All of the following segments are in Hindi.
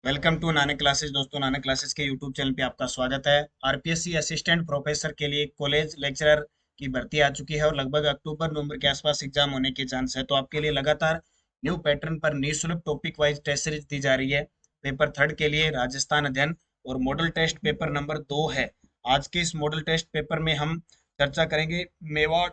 Welcome to Nanak classes. दोस्तों, नानक क्लासेस के यूट्यूब चैनल पे आपका स्वागत है। आरपीएससी असिस्टेंट प्रोफेसर के लिए कॉलेज लेक्चरर की भर्ती आ चुकी है और लगभग अक्टूबर नवंबर के आसपास एग्जाम होने के चांस है। तो आपके लिए लगातार न्यू पैटर्न पर निःशुल्क टॉपिक वाइज टेस्ट सीरीज दी जा रही है। पेपर थर्ड के लिए राजस्थान अध्ययन और मॉडल टेस्ट पेपर नंबर 2 है। आज के इस मॉडल टेस्ट पेपर में हम चर्चा करेंगे मेवाड़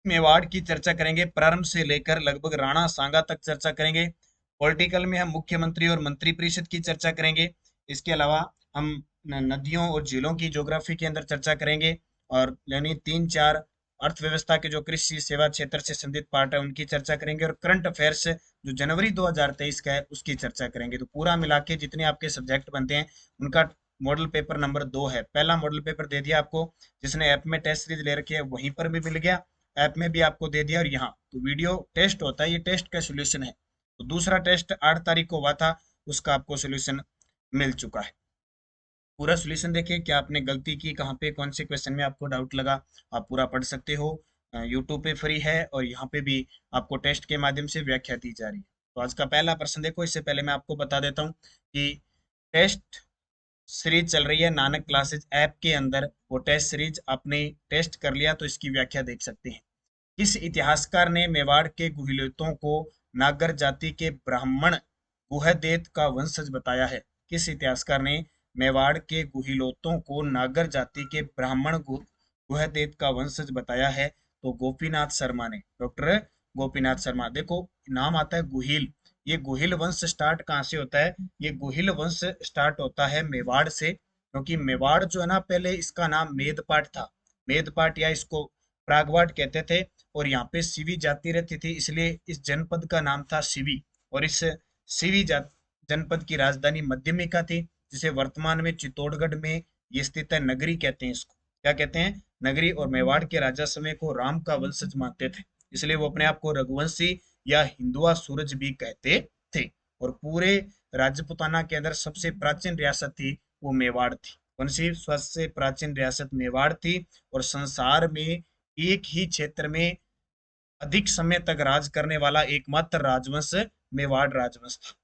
मेवाड़ की चर्चा करेंगे। प्रारंभ से लेकर लगभग राणा सांगा तक चर्चा करेंगे। पॉलिटिकल में हम मुख्यमंत्री और मंत्री परिषद की चर्चा करेंगे। इसके अलावा हम नदियों और झीलों की ज्योग्राफी के अंदर चर्चा करेंगे। और यानी तीन चार अर्थव्यवस्था के जो कृषि सेवा क्षेत्र से संबंधित पार्ट है उनकी चर्चा करेंगे। और करंट अफेयर्स जो जनवरी 2023 का है उसकी चर्चा करेंगे। तो पूरा मिला के जितने आपके सब्जेक्ट बनते हैं उनका मॉडल पेपर नंबर 2 है। पहला मॉडल पेपर दे दिया आपको, जिसने ऐप में टेस्ट सीरीज ले रखी है वहीं पर भी मिल गया, ऐप में भी आपको दे दिया। और यहाँ तो वीडियो टेस्ट होता है, ये टेस्ट का सोल्यूशन है। तो दूसरा टेस्ट 8 तारीख को हुआ था, उसका आपको सोल्यूशन मिल चुका है। पूरा सोल्यूशन देखिए, क्या आपने गलती की, कहाँ पे कौन से क्वेश्चन में आपको डाउट लगा, आप पूरा पढ़ सकते हो। यूट्यूब पे फ्री है और यहाँ पे भी आपको टेस्ट के माध्यम से व्याख्या दी जा रही है। तो आज का पहला प्रश्न देखो। इससे पहले मैं आपको बता देता हूँ कि टेस्ट सीरीज चल रही है नानक क्लासेज ऐप के अंदर। वो टेस्ट सीरीज आपने टेस्ट कर लिया तो इसकी व्याख्या देख सकते हैं। किस इतिहासकार ने मेवाड़ के गुहिलोतों को नागर जाति के ब्राह्मण गुहदेत का वंशज बताया है? किस इतिहासकार ने मेवाड़ के गुहिलोतों को नागर जाति के ब्राह्मण गुहदेत का वंशज बताया है? तो गोपीनाथ शर्मा ने, डॉक्टर गोपीनाथ शर्मा। देखो, नाम आता है गुहिल। ये गुहिल वंश स्टार्ट कहाँ से होता है? ये गुहिल वंश स्टार्ट होता है मेवाड़ से, क्योंकि मेवाड़ जो है ना, पहले इसका नाम मेदपाट था। मेदपाट या इसको प्रागवाट कहते थे। और यहाँ पे सिवी जाति रहती थी, इसलिए इस जनपद का नाम था सिवी। और इस सिवी जनपद की राजधानी मध्यमिका थी, जिसे वर्तमान में चित्तौड़गढ़ में ये स्थित है। नगरी कहते हैं इसको। क्या कहते हैं? नगरी। और मेवाड़ के राजा समय को राम का वंशज मानते थे, इसलिए वो अपने आप को रघुवंशी या हिंदुआ सूरज भी कहते थे। और पूरे राजपुताना के अंदर सबसे प्राचीन रियासत थी वो मेवाड़ थी। कौन सी सबसे प्राचीन रियासत? मेवाड़ थी। और संसार में एक ही क्षेत्र में अधिक समय तक राज करने वाला एकमात्र राजवंश मेवाड़ राजवंश था।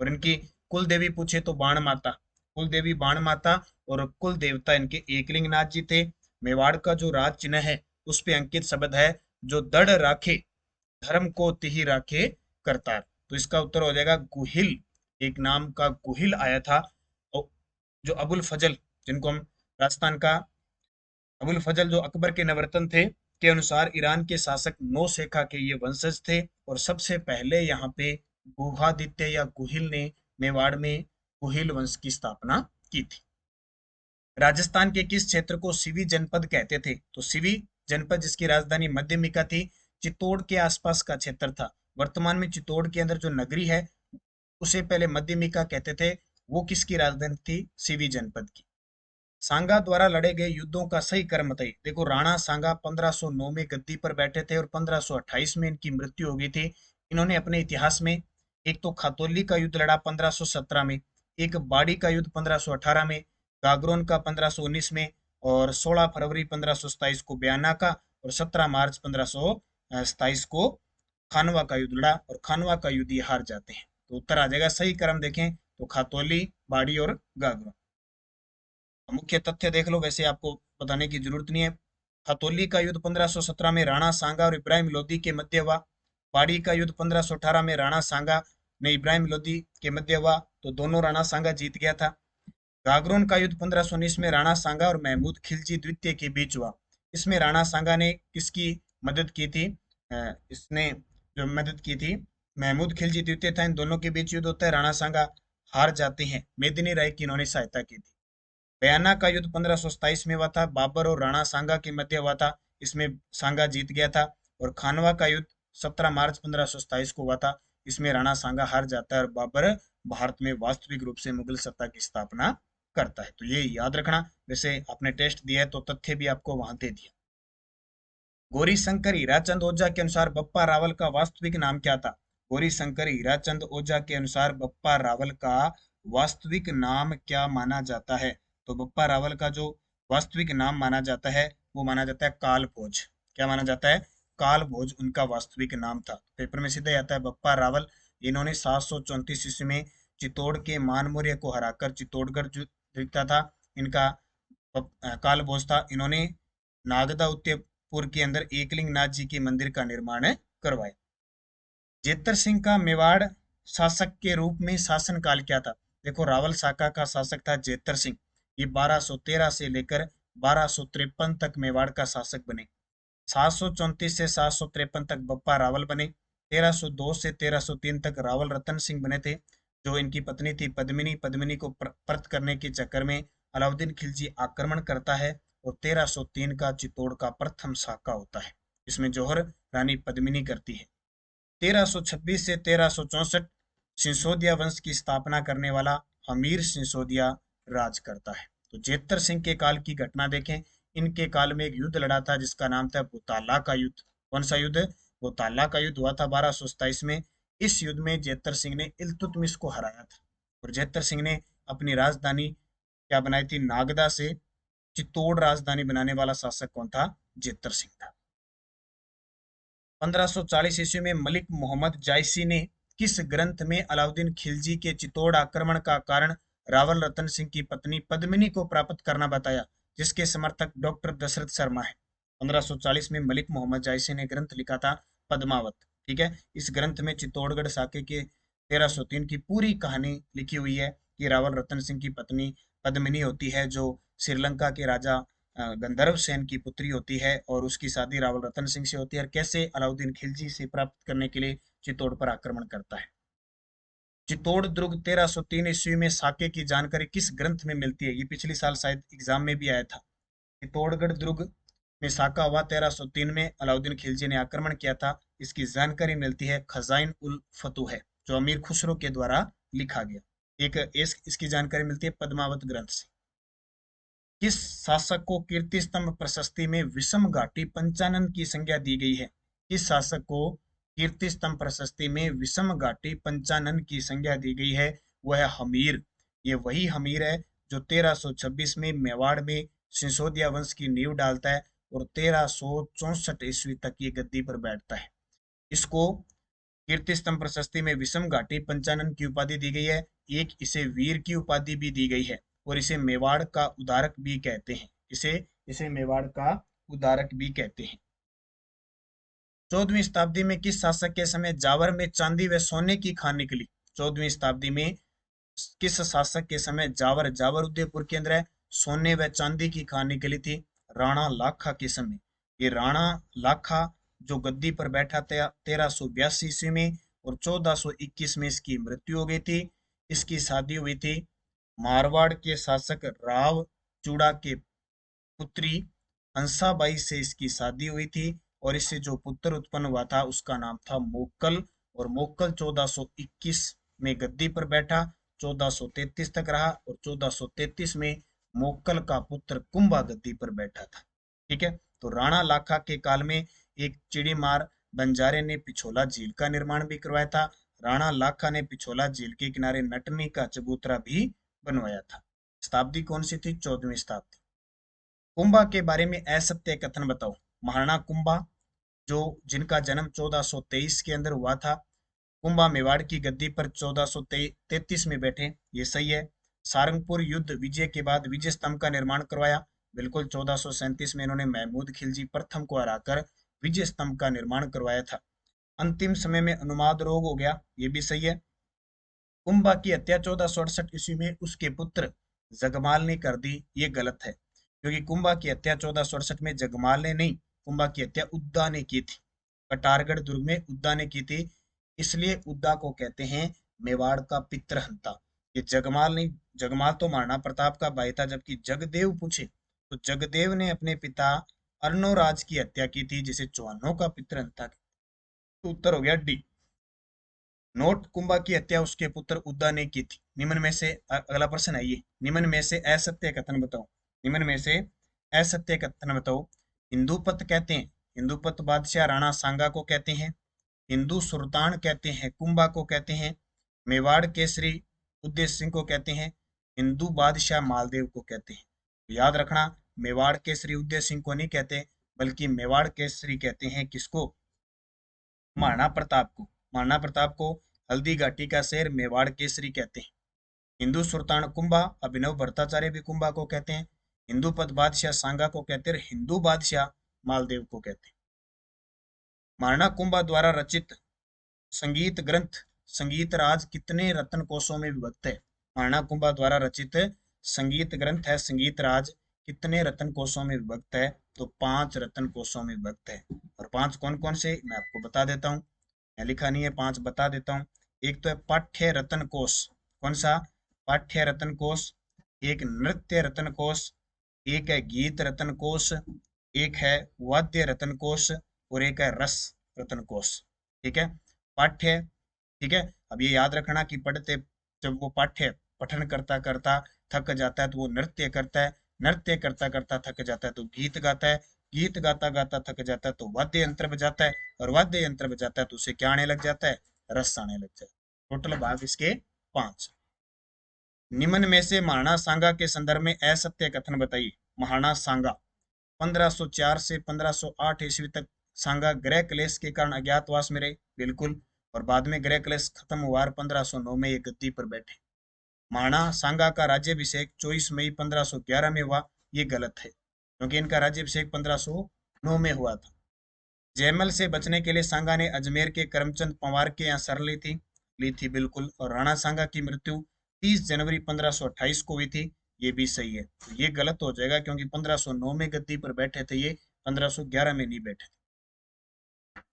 और इनकी कुल देवी पूछे तो बाण माता, कुल देवी बाण माता। और कुल देवता इनके एकलिंग नाथ जी थे। मेवाड़ का जो राज चिन्ह है उस पे अंकित शब्द है, जो दृढ़ राखे धर्म को तिहि राखे करतार। तो इसका उत्तर हो जाएगा गुहिल। एक नाम का गुहिल आया था। और जो अबुल फजल, जिनको हम राजस्थान का अबुल फजल जो अकबर के नवरत्न थे, के अनुसार ईरान के शासक नौशेखा के ये वंशज थे। और सबसे पहले यहाँ पे गुहादित्य या गुहिल ने मेवाड़ में गुहिल वंश की स्थापना की थी। राजस्थान के किस क्षेत्र को सिवी जनपद कहते थे? तो सिवी जनपद, जिसकी राजधानी मध्यमिका थी, चित्तौड़ के आसपास का क्षेत्र था। वर्तमान में चित्तौड़ के अंदर जो नगरी है उसे पहले मध्यमिका कहते थे। वो किसकी राजधानी थी? सिवी जनपद की। सांगा द्वारा लड़े गए युद्धों का सही क्रम बताइए। देखो, राणा सांगा 1509 में गद्दी पर बैठे थे और 1528 में इनकी मृत्यु हो गई थी। इन्होंने अपने इतिहास में एक तो खातौली का युद्ध लड़ा 1517 में, एक बाड़ी का युद्ध 1518 में, गागरोन का 1519 में, और 16 फरवरी 1527 को बयाना का, और 17 मार्च 1527 को खानवा का युद्ध लड़ा। और खानवा का युद्ध ये हार जाते हैं। तो उत्तर आ जाएगा, सही क्रम देखें तो खातौली, बाड़ी और गागरोन। मुख्य तथ्य देख लो, वैसे आपको बताने की जरूरत नहीं है। हथौली का युद्ध 1517 में राणा सांगा और इब्राहिम लोदी के मध्य हुआ। बाड़ी का युद्ध 1518 में राणा सांगा ने इब्राहिम लोदी के मध्य हुआ, तो दोनों राणा सांगा जीत गया था। गागरोन का युद्ध 1519 में राणा सांगा और महमूद खिलजी द्वितीय के बीच हुआ। इसमें राणा सांगा ने किसकी मदद की थी? इसने जो मदद की थी, महमूद खिलजी द्वितीय था। इन दोनों के बीच युद्ध होता है, राणा सांगा हार जाते हैं। मेदिनी राय की इन्होंने सहायता की थी। बयाना का युद्ध 1527 में हुआ था, बाबर और राणा सांगा के मध्य हुआ था। इसमें सांगा जीत गया था। और खानवा का युद्ध 17 मार्च 1527 को हुआ था। इसमें राणा सांगा हार जाता है और बाबर भारत में वास्तविक रूप से मुगल सत्ता की स्थापना करता है। तो ये याद रखना। वैसे आपने टेस्ट दिया है तो तथ्य भी आपको वहां दे दिया। गौरी शंकर हीराचंद ओझा के अनुसार बप्पा रावल का वास्तविक नाम क्या था? गौरी शंकर हीराचंद ओझा के अनुसार बप्पा रावल का वास्तविक नाम क्या माना जाता है? तो बप्पा रावल का जो वास्तविक नाम माना जाता है वो माना जाता है काल भोज। क्या माना जाता है? काल भोज उनका वास्तविक नाम था। पेपर में सीधे आता है बप्पा रावल। इन्होंने 734 ईस्वी में चित्तौड़ के मानमौर्य को हराकर चित्तौड़गढ़ जो जीता था, इनका काल बोस था। इन्होंने नागदा उदयपुर के अंदर एकलिंग नाथ जी के मंदिर का निर्माण करवाया। जेतर सिंह का मेवाड़ शासक के रूप में शासन काल क्या था? देखो, रावल शाखा का शासक था जेतर सिंह। ये 1213 से लेकर 1253 तक मेवाड़ का शासक बने। 734 से 753 तक बप्पा रावल बने। 1302 से 1303 तक रावल रतन सिंह बने थे, जो इनकी पत्नी थी पद्मिनी। पद्मिनी को परत करने के चक्कर में अलाउद्दीन खिलजी आक्रमण करता है और 1303 का चित्तौड़ का प्रथम साका होता है। इसमें जौहर रानी पद्मिनी करती है। 1326 से 1364 सिसोदिया वंश की स्थापना करने वाला अमीर सिसोदिया राज करता है। तो जेतर सिंह के काल की घटना देखें। इनके काल में एक युद्ध लड़ा था जिसका नाम था बोताला का युद्ध। कौन सा युद्ध? बोताला का युद्ध हुआ था 1227 में। इस युद्ध में जेतर सिंह ने इल्तुतमिश को हराया था और जेतर सिंह ने अपनी राजधानी क्या बनाई थी? नागदा से चित्तौड़ राजधानी बनाने वाला शासक कौन था? जेतर सिंह था। 1540 ईस्वी में मलिक मोहम्मद जायसी ने किस ग्रंथ में अलाउद्दीन खिलजी के चित्तौड़ आक्रमण का कारण रावल रतन सिंह की पत्नी पद्मिनी को प्राप्त करना बताया, जिसके समर्थक डॉक्टर दशरथ शर्मा है? 1540 में मलिक मोहम्मद जायसी ने ग्रंथ लिखा था पद्मावत। ठीक है, इस ग्रंथ में चित्तौड़गढ़ साके के 1303 की पूरी कहानी लिखी हुई है कि रावल रतन सिंह की पत्नी पद्मिनी होती है, जो श्रीलंका के राजा गंधर्व सेन की पुत्री होती है, और उसकी शादी रावल रतन सिंह से होती है। और कैसे अलाउद्दीन खिलजी से प्राप्त करने के लिए चित्तौड़ पर आक्रमण करता है। चित्तौड़ दुर्ग 1303 ईस्वी में साके की जानकारी किस ग्रंथ में मिलती है? ये पिछले साल शायद एग्जाम में भी आया था। चित्तौड़गढ़ दुर्ग में साका हुआ 1303 में, अलाउद्दीन खिलजी ने आक्रमण किया था। इसकी जानकारी मिलती है खजाइन उल फतूह है, जो अमीर खुसरो के द्वारा लिखा गया। इसकी जानकारी मिलती है पद्मावत ग्रंथ से। किस शासक को कीर्ति स्तंभ प्रशस्ति में विषम घाटी पंचानन की संज्ञा दी गई है? किस शासक को कीर्ति स्तंभ प्रशस्ति में विषम घाटी पंचानन की संज्ञा दी गई है? वह है हमीर। ये वही हमीर है जो 1326 में मेवाड़ में सिसोदिया वंश की नींव डालता है और 1364 ईस्वी तक ये गद्दी पर बैठता है। इसको कीर्ति स्तंभ प्रशस्ति में विषम घाटी पंचानन की उपाधि दी गई है। एक इसे वीर की उपाधि भी दी गई है और इसे मेवाड़ का उदारक भी कहते हैं। इसे इसे मेवाड़ का उदारक भी कहते हैं। 14वीं शताब्दी में किस शासक के समय जावर में चांदी व सोने की खान निकली? 14वीं शताब्दी में किस शासक के समय जावर जावर उदयपुर के अंदर है, सोने व चांदी की खान निकली थी? राणा लाखा के समय। ये राणा लाखा जो गद्दी पर बैठा था 1382 ईस्वी में, और 1421 में इसकी मृत्यु हो गई थी। इसकी शादी हुई थी मारवाड़ के शासक राव चूड़ा के पुत्री हंसाबाई से इसकी शादी हुई थी, और इससे जो पुत्र उत्पन्न हुआ था उसका नाम था मोक्कल। और मोक्कल 1421 में गद्दी पर बैठा, 1433 तक रहा, और 1433 में मोक्कल का पुत्र कुंभा गद्दी पर बैठा था। ठीक है, तो राणा लाखा के काल में एक चिड़ीमार बंजारे ने पिछोला झील का निर्माण भी करवाया था। राणा लाखा ने पिछोला झील के किनारे नटनी का चबूतरा भी बनवाया था। शताब्दी कौन सी थी? 14वीं शताब्दी। कुंभा के बारे में असत्य कथन बताओ। महाराणा कुंभा, जो जिनका जन्म 1423 के अंदर हुआ था। कुंभा मेवाड़ की गद्दी पर 1433 में बैठे, ये सही है। सारंगपुर युद्ध विजय के बाद विजय स्तंभ का निर्माण करवाया, बिल्कुल। 1437 में इन्होंने महमूद खिलजी प्रथम को हराकर विजय स्तंभ का निर्माण करवाया था। अंतिम समय में अनुमाद रोग हो गया, ये भी सही है। कुंभा की हत्या 1468 ईस्वी में उसके पुत्र जगमाल ने कर दी, ये गलत है, क्योंकि कुंभा की हत्या 1468 में जगमाल ने नहीं, कुंभा की हत्या उद्दा ने की थी। कटारगढ़ दुर्ग में उद्दा ने की थी, इसलिए उद्दा को कहते हैं मेवाड़ का पितृहंता। ये जगमाल नहीं, जगमाल तो महाराणा प्रताप का भाई था। जबकि जगदेव पूछे तो जगदेव ने अपने पिता अर्णोराज की हत्या की थी, जिसे चौहानों का पितृहंता। तो उत्तर हो गया डी। नोट, कुंभा की हत्या उसके पुत्र उद्दा ने की थी। निम्न में से अगला प्रश्न है ये, निम्न में से असत्य कथन बताओ। निम्न में से असत्य कथन बताओ। हिंदूपत कहते हैं, हिंदूपत बादशाह राणा सांगा को कहते हैं। हिंदू सुल्तान कहते हैं कुंभा को कहते हैं। मेवाड़ केसरी उदय सिंह को कहते हैं। हिंदू बादशाह मालदेव को कहते हैं। तो याद रखना, मेवाड़ केसरी उदय सिंह को नहीं कहते, बल्कि मेवाड़ केसरी कहते हैं किसको? महाराणा प्रताप को। महाराणा प्रताप को हल्दी घाटी का शेर मेवाड़ केसरी कहते हैं। हिंदू सुल्तान कुंभा अभिनव भट्टाचार्य भी कुंभा को कहते हैं। हिंदू पद बादशाह सांगा को कहते हैं। हिंदू बादशाह मालदेव को कहते हैं। महाराणा कुंभा द्वारा रचित संगीत ग्रंथ संगीत राज कितने रत्न कोशों में विभक्त है? महाराणा कुंभा द्वारा रचित संगीत ग्रंथ है संगीत राज कितने रत्न कोशों में विभक्त है? तो 5 रत्न कोशों में विभक्त है। और 5 कौन कौन से मैं आपको बता देता हूँ, मैं लिखा नहीं है, 5 बता देता हूँ। एक तो है पाठ्य रत्न कोश। कौन सा? पाठ्य रत्न कोश। एक नृत्य रत्न कोश, एक है गीत रत्न कोश, एक है वाद्य रत्न कोश और एक है रस रत्न कोश। ठीक है, पाठ्य। ठीक है, अब ये याद रखना कि पढ़ते जब वो पाठ्य पठन करता करता थक जाता है तो वो नृत्य करता है, नृत्य करता करता थक जाता है तो गीत गाता है, गीत गाता गाता थक जाता है तो वाद्य यंत्र बजाता है, और वाद्य यंत्र बजाता है तो उसे क्या आने लग जाता है? रस आने लग जाता है। टोटल भाग इसके 5। निम्न में से महाराणा सांगा के संदर्भ में असत्य कथन बताइए। महाराणा सांगा 1504 से 1508 ईस्वी तक सांगा गृह क्लेश के कारण अज्ञातवास में रहे, बिल्कुल। और बाद में गृह क्लेश खत्म हुआ, 1509 में ये गद्दी पर बैठे। महाराणा सांगा का राज्याभिषेक 24 मई 1511 में हुआ, ये गलत है क्योंकि इनका राज्याभिषेक 1509 में हुआ था। जयमल से बचने के लिए सांगा ने अजमेर के करमचंद पंवार के यहाँ शरण ली थी, बिल्कुल। और राणा सांगा की मृत्यु 30 जनवरी 1528 को हुई थी, ये भी सही है। तो ये गलत हो जाएगा क्योंकि 1509 में गद्दी पर बैठे थे, ये 1511 में नहीं बैठे थे।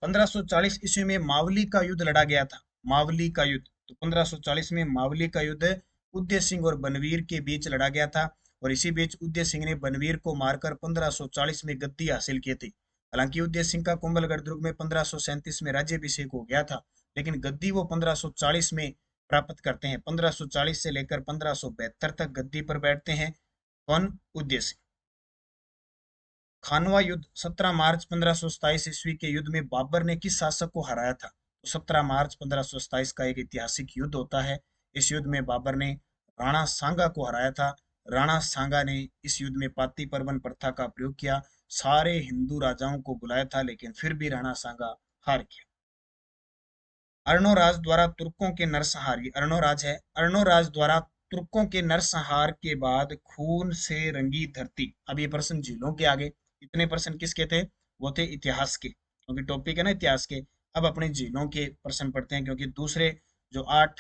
1540 ईस्वी में मावली का युद्ध लड़ा गया था, मावली का युद्ध। तो 1540 में मावली का युद्ध उदय सिंह और बनवीर के बीच लड़ा गया था, और इसी बीच उदय सिंह ने बनवीर को मारकर 1540 में गद्दी हासिल की थी। हालांकि उदय सिंह का कुंभलगढ़ दुर्ग में 1537 में राज्याभिषेक हो गया था, लेकिन गद्दी वो 1540 में प्राप्त करते हैं। 1540 से लेकर 1572 तक गद्दी पर बैठते हैं कौन? उदय सिंह। खानवा युद्ध 17 मार्च 1527 ईस्वी के युद्ध में बाबर ने किस शासक को हराया था? तो 17 मार्च 1527 का एक ऐतिहासिक युद्ध होता है। इस युद्ध में बाबर ने राणा सांगा को हराया था। राणा सांगा ने इस युद्ध में पाती परवन प्रथा का प्रयोग किया, सारे हिंदू राजाओं को बुलाया था, लेकिन फिर भी राणा सांगा हार गया। अर्णोराज द्वारा तुर्कों के नरसंहार, ये अर्णोराज है, अर्णोराज द्वारा तुर्कों के नरसंहार के बाद खून से रंगी धरती। अब ये प्रश्न झीलों के आगे, इतने प्रश्न किसके थे? वो थे इतिहास के, क्योंकि टॉपिक है ना इतिहास के। अब अपने झीलों के प्रश्न पढ़ते हैं, क्योंकि दूसरे जो 8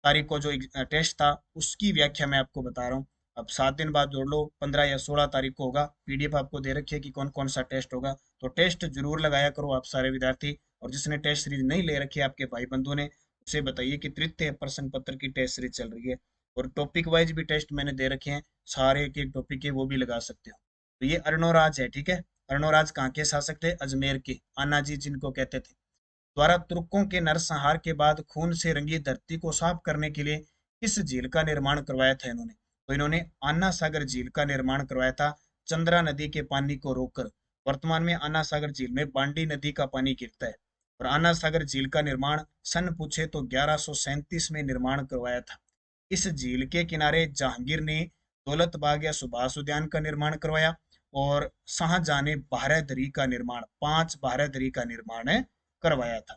तारीख को जो टेस्ट था उसकी व्याख्या मैं आपको बता रहा हूँ। अब 7 दिन बाद जोड़ लो, 15 या 16 तारीख को होगा। पीडीएफ आपको दे रखी है कि कौन कौन सा टेस्ट होगा, तो टेस्ट जरूर लगाया करो आप सारे विद्यार्थी। और जिसने टेस्ट सीरीज नहीं ले रखी है आपके भाई बंधु ने, उसे बताइए कि तृतीय प्रश्न पत्र की टेस्ट सीरीज चल रही है, और टॉपिक वाइज भी टेस्ट मैंने दे रखे हैं, सारे के टॉपिक के वो भी लगा सकते हो। तो ये अर्णोराज है, ठीक है। अर्णोराज कहाँ के शासक थे? अजमेर के, आना जी जिनको कहते थे। द्वारा तुर्कों के नरसंहार के बाद खून से रंगी धरती को साफ करने के लिए किस झील का निर्माण करवाया था इन्होंने? तो इन्होंने आना सागर झील का निर्माण करवाया था, चंद्रा नदी के पानी को रोककर। वर्तमान में आना सागर झील में बांडी नदी का पानी गिरता है। और आना सागर झील का निर्माण सन पूछे तो 1137 में निर्माण करवाया था। इस झील के किनारे जहांगीर ने दौलत बाग या सुभाष उद्यान का निर्माण करवाया, और शाहजहां ने बारहदरी का निर्माण, 5 बारहदरी का निर्माण करवाया था।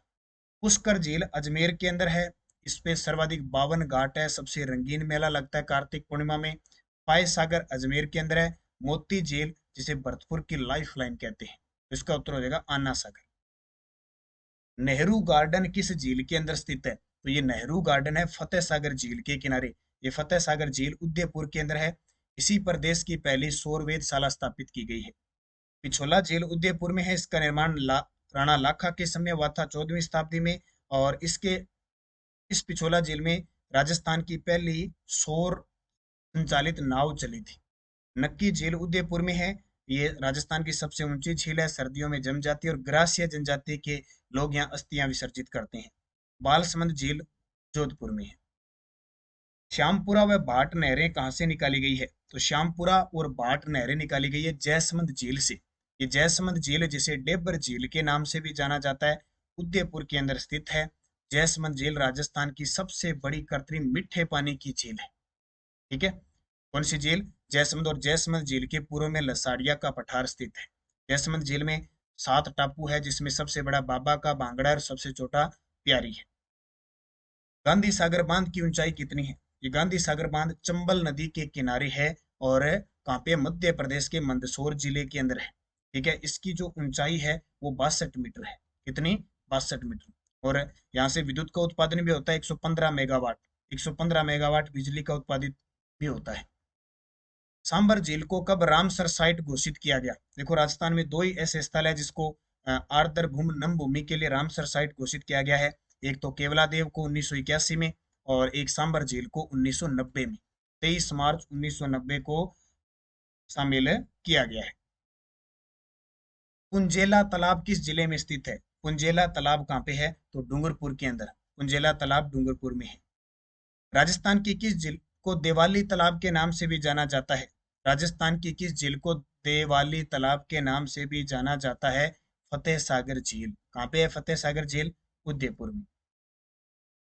पुष्कर झील अजमेर के अंदर है, इस पे सर्वाधिक 52 घाट है, सबसे रंगीन मेला लगता है कार्तिक पूर्णिमा में। फाय सागर अजमेर के अंदर है। मोती झील जिसे भरतपुर की लाइफ लाइन कहते हैं, इसका उत्तर हो जाएगा आना सागर। नेहरू गार्डन किस झील के अंदर स्थित है? तो ये नेहरू गार्डन है फतेह सागर झील के किनारे। ये फतेह सागर झील उदयपुर के अंदर है। इसी पर देश की पहली सौर वेधशाला स्थापित की गई है। पिछोला झील उदयपुर में है, इसका निर्माण राणा लाखा के समय हुआ था 14वीं शताब्दी में। और इस पिछोला झील में राजस्थान की पहली सौर संचालित नाव चली थी। नक्की झील उदयपुर में है, ये राजस्थान की सबसे ऊंची झील है, सर्दियों में जम जाती है, और ग्रासीय जनजाति के लोग यहाँ अस्थियां विसर्जित करते हैं। बालसमंद झील जोधपुर में है। श्यामपुरा व भाट नहरें कहाँ से निकाली गई है? तो श्यामपुरा और भाट नहरें निकाली गई है जयसमंद झील से। ये जयसमंद झील, जिसे डेबर झील के नाम से भी जाना जाता है, उदयपुर के अंदर स्थित है। जयसमंद झील राजस्थान की सबसे बड़ी कृत्रिम मीठे पानी की झील है, ठीक है। कौन सी झील? जयसमंद। और जयसमंद झील के पूर्व में लसाड़िया का पठार स्थित है। जयसमंद झील में 7 टापू है, जिसमें सबसे बड़ा बाबा का भांगड़ा और सबसे छोटा प्यारी है। गांधी सागर बांध की ऊंचाई कितनी है? ये गांधी सागर बांध चंबल नदी के किनारे है और कहाँ पे? मध्य प्रदेश के मंदसौर जिले के अंदर है। ठीक है, इसकी जो ऊंचाई है वो 62 मीटर है। कितनी? 62 मीटर। और यहाँ से विद्युत का उत्पादन भी होता है 115 मेगावाट। 115 मेगावाट बिजली का उत्पादित भी होता है। सांबर झील को कब रामसर साइट घोषित किया गया? देखो, राजस्थान में दो ही ऐसे स्थल है जिसको आर्द्र भूमि नम भूमि के लिए रामसर साइट घोषित किया गया है। एक तो केवलादेव को 1981 में, और एक सांबर झील को 1990 में। 23 मार्च 1990 को शामिल किया गया है। पुंजेला तालाब किस जिले में स्थित है? पुंजेला तालाब कहाँ पे है? तो डूंगरपुर के अंदर। पुंजेला तालाब डूंगरपुर में है। राजस्थान की किस झील को देवाली तालाब के नाम से भी जाना जाता है? राजस्थान की किस झील को देवाली तालाब के नाम से भी जाना जाता है? फतेह सागर झील। कहाँ पे है फतेह सागर झील? उदयपुर में।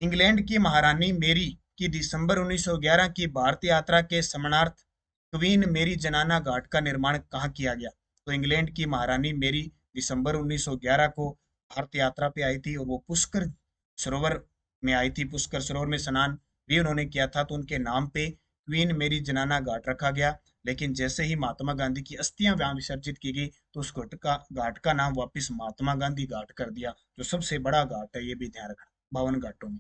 इंग्लैंड की महारानी मेरी की दिसंबर 1911 की भारत यात्रा के स्मरणार्थ क्वीन मेरी जनाना घाट का निर्माण कहाँ किया गया? तो इंग्लैंड की महारानी मेरी दिसंबर 1911 को भारत यात्रा पे आई थी और वो पुष्कर सरोवर में आई थी। पुष्कर सरोवर में स्नान भी उन्होंने किया था, तो उनके नाम पे क्वीन मेरी जनाना घाट रखा गया। लेकिन जैसे ही महात्मा गांधी की अस्थियां वहां विसर्जित की गई तो उस घाट का नाम वापिस महात्मा गांधी घाट कर दिया, जो सबसे बड़ा घाट है, ये भी ध्यान रखना 52 घाटों में।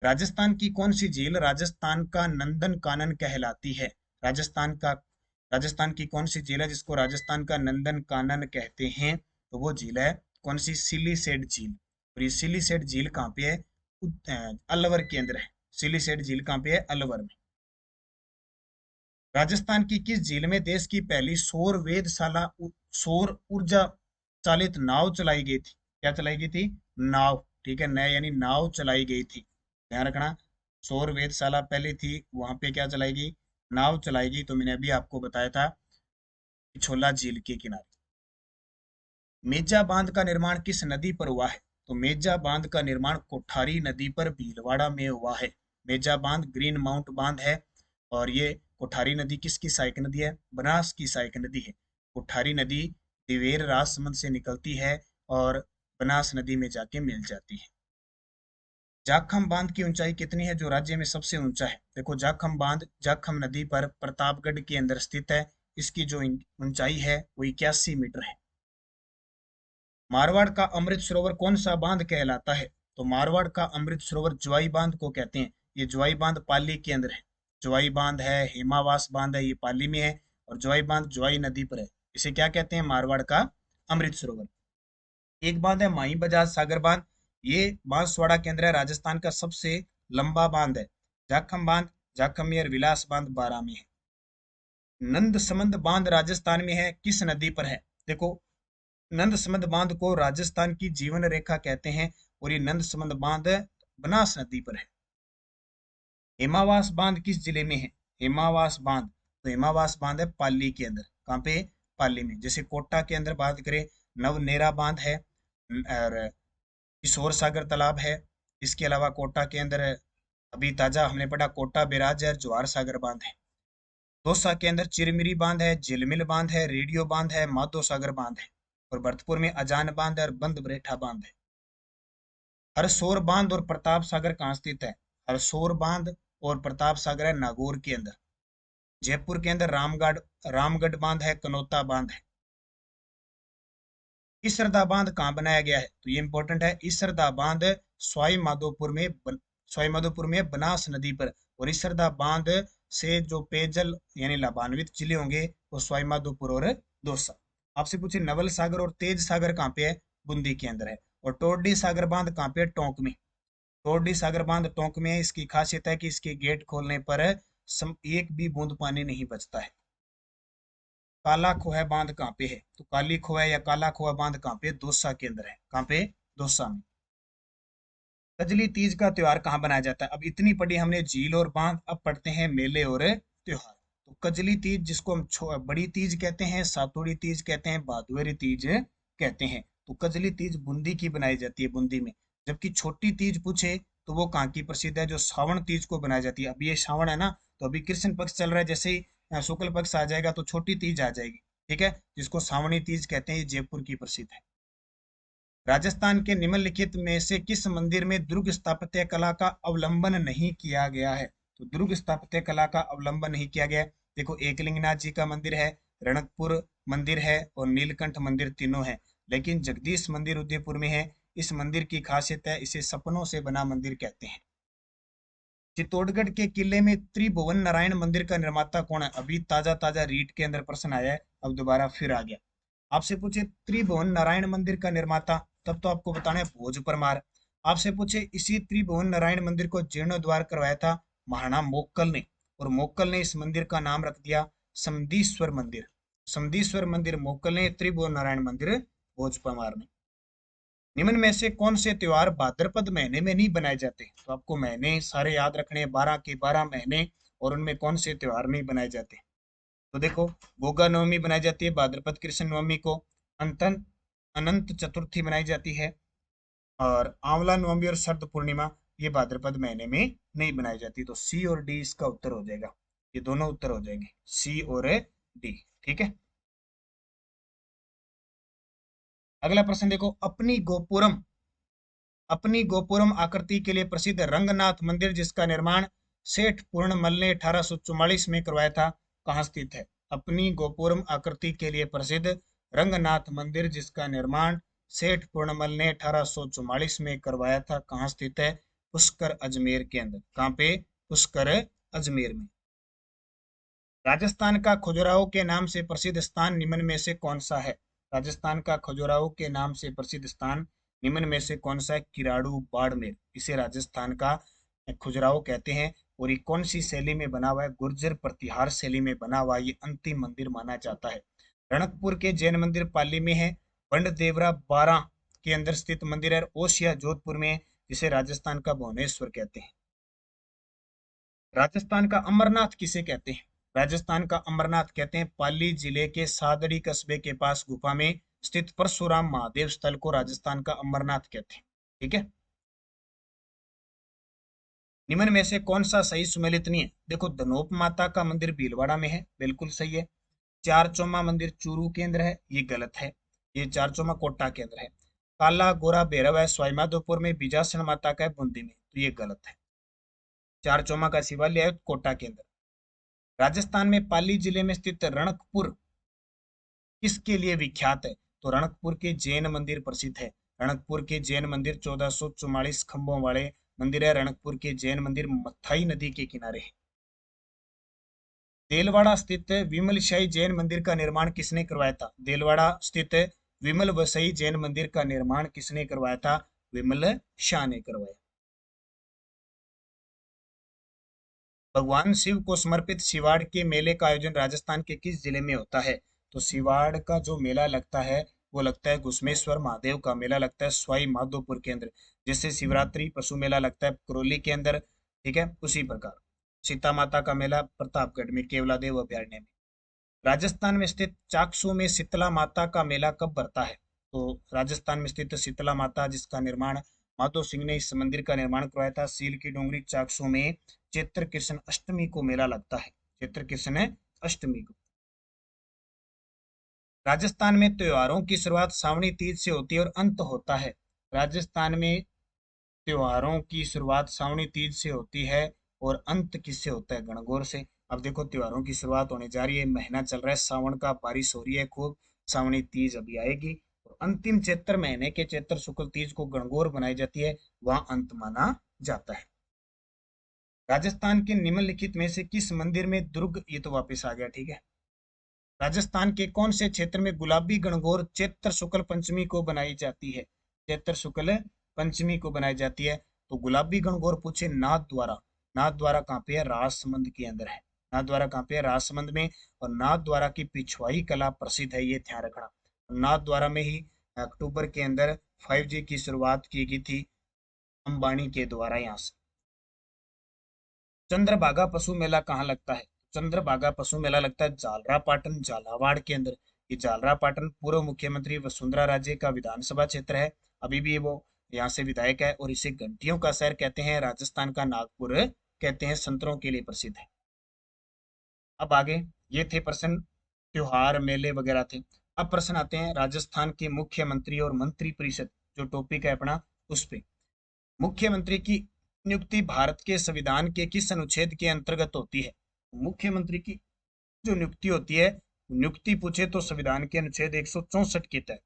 राजस्थान की कौन सी झील राजस्थान का नंदन कानन कहलाती है? राजस्थान की कौन सी झील है जिसको राजस्थान का नंदन कानन कहते हैं? तो वो झील है कौन सी? सिलीसेट झील। और ये सिलीसेट झील कहाँ पे है? अलवर के अंदर है। सिलीसेट झील कहाँ पे है? अलवर में। राजस्थान की किस झील में देश की पहली सौर वेधशाला सौर ऊर्जा चालित नाव चलाई गई थी? क्या चलाई गई थी? नाव। ठीक है, नया यानी नाव चलाई गई थी, ध्यान रखना। सौर वेधशाला पहले थी, वहां पे क्या चलाई गई? नाव चलाई गई। तो मैंने अभी आपको बताया था पिछोला झील के किनारे। मेजा बांध का निर्माण किस नदी पर हुआ है? तो मेजा बांध का निर्माण कोठारी नदी पर भीलवाड़ा में हुआ है। मेजा बांध ग्रीन माउंट बांध है। और ये कोठारी नदी किसकी सहायक नदी है? बनास की सहायक नदी है। कोठारी नदी दिवेर राजसमंद से निकलती है और बनास नदी में जाके मिल जाती है। जाखम बांध की ऊंचाई कितनी है जो राज्य में सबसे ऊंचा है? देखो, जाखम बांध जाखम नदी पर प्रतापगढ़ के अंदर स्थित है। इसकी जो ऊंचाई है वो 81 मीटर है। मारवाड़ का अमृत सरोवर कौन सा बांध कहलाता है? तो मारवाड़ का अमृत सरोवर ज्वाई बांध को कहते हैं। ये ज्वाई बांध पाली के अंदर है। ज्वाई बांध है, हेमावास बांध है, ये पाली में है। और ज्वाई बांध ज्वाई नदी पर है। इसे क्या कहते हैं? मारवाड़ का अमृत सरोवर। एक बांध है माही बजाज सागर बांध। ये बांसवाड़ा के अंदर है, राजस्थान का सबसे लंबा बांध है। जाखम बांध जाखम और विलास बांध बारां में है। नंद समंद बांध राजस्थान में है, किस नदी पर है? देखो, नंद समंद बांध को राजस्थान की जीवन रेखा कहते हैं और ये नंद समंद बांध बनास नदी पर है। हेमावास बांध किस जिले में है? हेमावास बांध, तो हेमावास बांध है पाली के अंदर। कहाँ पे? पाली में। जैसे कोटा के अंदर बात करें, नवनेरा बांध है और किशोर सागर तालाब है। इसके अलावा कोटा के अंदर अभी ताजा हमने पढ़ा कोटा बैराज है और जवाहर सागर बांध है। दौसा के अंदर चिरमिरी बांध है, झिलमिल बांध है, रेडियो बांध है, माधो सागर बांध है। और भरतपुर में अजान बांध है और बंद बरेठा बांध है। हरसोर बांध और प्रताप सागर कहाँ स्थित है? हरसोर बांध और प्रताप सागर है नागौर के अंदर। जयपुर के अंदर रामगढ़ रामगढ़ बांध है, कनौता बांध है। इसरदा बांध कहाँ बनाया गया है? तो ये इंपॉर्टेंट है। इसरदा बांध सवाई माधोपुर में बनास नदी पर। और इसरदा बांध से जो पेयजल यानी लाभान्वित जिले होंगे वो सवाई माधोपुर और दौसा। आपसे पूछे नवल सागर और तेज सागर कहाँ पे है? बूंदी के अंदर है। और टोरडी सागर बांध कहाँ पे है? टोंक में। टोरडी सागर बांध टोंक में है। इसकी खासियत है कि इसके गेट खोलने पर एक भी बूंद पानी नहीं बचता है। काला खोह बांध कहाँ पे है? तो काली खोह या काला खोह बांध कहाँ पे? दौसा के अंदर है। कहाँ पे? दौसा में। कजली तीज का त्योहार कहाँ बनाया जाता है? अब इतनी पढ़ी हमने झील और बांध, अब पढ़ते हैं मेले और त्योहार। तो कजली तीज जिसको हम बड़ी तीज कहते हैं, सातुड़ी तीज कहते हैं, भादुएरी तीज कहते हैं। तो कजली तीज बूंदी की बनाई जाती है, बूंदी में। जबकि छोटी तीज पूछे तो वो कहाँ की प्रसिद्ध है? जो श्रावण तीज को बनाई जाती है। अभी ये श्रावण है ना, तो अभी कृष्ण पक्ष चल रहा है। जैसे ही शुक्ल पक्ष आ जाएगा तो छोटी तीज आ जाएगी। ठीक है, जिसको श्रावणी तीज कहते हैं। ये जयपुर की प्रसिद्ध है। राजस्थान के निम्नलिखित में से किस मंदिर में दुर्ग स्थापत्य कला का अवलंबन नहीं किया गया है? तो दुर्ग स्थापत्य कला का अवलंबन नहीं किया गया है। देखो, एकलिंगनाथ जी का मंदिर है, रणकपुर मंदिर है और नीलकंठ मंदिर, तीनों है। लेकिन जगदीश मंदिर उदयपुर में है। इस मंदिर की खासियत है, इसे सपनों से बना मंदिर कहते हैं। चित्तौड़गढ़ के किले में त्रिभुवन नारायण मंदिर का निर्माता कौन है? अभी ताजा ताजा रीट के अंदर प्रश्न आया है, अब दोबारा फिर आ गया। आपसे पूछे त्रिभुवन नारायण मंदिर का निर्माता, तब तो आपको बताना है भोज परमार। आपसे पूछे इसी त्रिभुवन नारायण मंदिर को जीर्णोद्धार करवाया था महाराणा मोक्कल ने, और मोक्कल ने इस मंदिर का नाम रख दिया समदीश्वर मंदिर। समदीश्वर मंदिर मोक्कल ने, त्रिभुवन नारायण मंदिर भोज परमार ने। निम्न में से कौन से त्योहार भाद्रपद महीने में नहीं बनाए जाते? तो आपको महीने सारे याद रखने हैं, 12 के 12 महीने, और उनमें कौन से त्योहार नहीं बनाए जाते। तो देखो, गोगा नवमी बनाई जाती है भाद्रपद कृष्ण नवमी को, अंतन अनंत चतुर्थी बनाई जाती है, और आंवला नवमी और शरद पूर्णिमा ये भाद्रपद महीने में नहीं बनाई जाती। तो सी और डी इसका उत्तर हो जाएगा, ये दोनों उत्तर हो जाएंगे, सी और डी। ठीक है, अगला प्रश्न देखो, अपनी गोपुरम आकृति के लिए प्रसिद्ध रंगनाथ मंदिर जिसका निर्माण सेठ पूर्णमल ने 1844 में करवाया था, कहाँ स्थित है? अपनी गोपुरम आकृति के लिए प्रसिद्ध रंगनाथ मंदिर जिसका निर्माण सेठ पूर्णमल ने 1844 में करवाया था, कहाँ स्थित है? पुष्कर अजमेर के अंदर। कहाँ पे? पुष्कर अजमेर में। राजस्थान का खजुराहो के नाम से प्रसिद्ध स्थान निम्न में से कौन सा है? राजस्थान का खजुराहो के नाम से प्रसिद्ध स्थान निम्न में से कौन सा है? किराड़ू बाड़मेर, इसे राजस्थान का खजुराहो कहते हैं। और ये कौन सी शैली में बना हुआ है? गुर्जर प्रतिहार शैली में बना हुआ ये अंतिम मंदिर माना जाता है। रणकपुर के जैन मंदिर पाली में है। बंड देवरा 12 के अंदर स्थित मंदिर है। ओसिया जोधपुर में है, जिसे राजस्थान का भुवनेश्वर कहते हैं। राजस्थान का अमरनाथ किसे कहते हैं? राजस्थान का अमरनाथ कहते हैं पाली जिले के सादड़ी कस्बे के पास गुफा में स्थित परशुराम महादेव स्थल को राजस्थान का अमरनाथ कहते हैं। ठीक है, निम्न में से कौन सा सही सुमेलित नहीं है? देखो, धनोप माता का मंदिर भीलवाड़ा में है, बिल्कुल सही है। चार चौमा मंदिर चूरू के अंदर है, ये गलत है। ये चार चौमा कोटा के अंदर है। काला गोरा भैरव है सवाईमाधोपुर में, बीजासन माता का है बूंदी में, तो ये गलत है। चार चौमा का शिवालय है कोटा के अंदर। राजस्थान में पाली जिले में स्थित रणकपुर किसके लिए विख्यात है? तो रणकपुर के जैन मंदिर प्रसिद्ध है। रणकपुर के जैन मंदिर 1444 खंभों वाले मंदिर है। रणकपुर के जैन मंदिर मथाई नदी के किनारे है। देलवाड़ा स्थित विमल शाही जैन मंदिर का निर्माण किसने करवाया था? देलवाड़ा स्थित विमल वसई जैन मंदिर का निर्माण किसने करवाया था? विमल शाह ने करवाया। भगवान शिव को समर्पित सिवाड़ के मेले का आयोजन राजस्थान के किस जिले में होता है? तो सिवाड़ का जो मेला लगता है वो लगता है घुसमेश्वर महादेव का मेला लगता है सवाई माधोपुर के अंदर। जैसे शिवरात्रि पशु मेला लगता है करौली के अंदर, ठीक है, उसी प्रकार सीता माता का मेला प्रतापगढ़ में केवला देव अभयारण्य में। राजस्थान में स्थित चाकसू में शीतला माता का मेला कब भरता है? तो राजस्थान में स्थित शीतला माता जिसका निर्माण माधो सिंह ने इस मंदिर का निर्माण करवाया था सील की डोंगरी चाकसू में, चैत्र कृष्ण अष्टमी को मेला लगता है। चैत्र कृष्ण अष्टमी को। राजस्थान में त्योहारों की शुरुआत सावणी तीज से होती है और अंत होता है। राजस्थान में त्योहारों की शुरुआत सावणी तीज से होती है और अंत किससे होता है? गणगौर से। अब देखो, त्योहारों की शुरुआत होने जा रही है, महीना चल रहा है सावन का, बारिश हो रही है खूब, सावणी तीज अभी आएगी, और अंतिम चैत्र महीने के चैत्र शुक्ल तीज को गणगौर बनाई जाती है, वहां अंत माना जाता है। राजस्थान के निम्नलिखित में से किस मंदिर में दुर्ग, ये तो वापस आ गया, ठीक है। राजस्थान के कौन से क्षेत्र में गुलाबी गणगौर चैत्र शुक्ल पंचमी को बनाई जाती है? चैत्र शुक्ल पंचमी को बनाई जाती है। तो गुलाबी गणगौर पूछे नाथ द्वारा, नाथ द्वारा कहाँ पे है? राजसमंद के अंदर है। नाथ द्वारा कहाँ पे है? राजसमंद में। और नाथ द्वारा की पिछवाई कला प्रसिद्ध है, ये ध्यान रखना। नाथ द्वारा में ही अक्टूबर के अंदर 5G की शुरुआत की गई थी अंबानी के द्वारा यहाँ से। चंद्रभागा पशु मेला कहाँ लगता है? चंद्रभागा पशु मेला लगता है जालरा पाटन झालावाड़ के अंदर। ये जालरा पाटन पूर्व मुख्यमंत्री वसुंधरा राजे का विधानसभा क्षेत्र है, अभी भी वो यहाँ से विधायक है, और इसे घंटियों का शहर कहते हैं, राजस्थान का नागपुर कहते हैं, संतरों के लिए प्रसिद्ध है। अब आगे, ये थे प्रश्न त्योहार मेले वगैरह थे। अब प्रश्न आते हैं राजस्थान के मुख्यमंत्री और मंत्री परिषद जो टॉपिक है अपना उस पे। मुख्यमंत्री की नियुक्ति भारत के संविधान के किस अनुच्छेद के अंतर्गत होती है? मुख्यमंत्री की जो नियुक्ति होती है, नियुक्ति पूछे तो संविधान के अनुच्छेद 164 के तहत।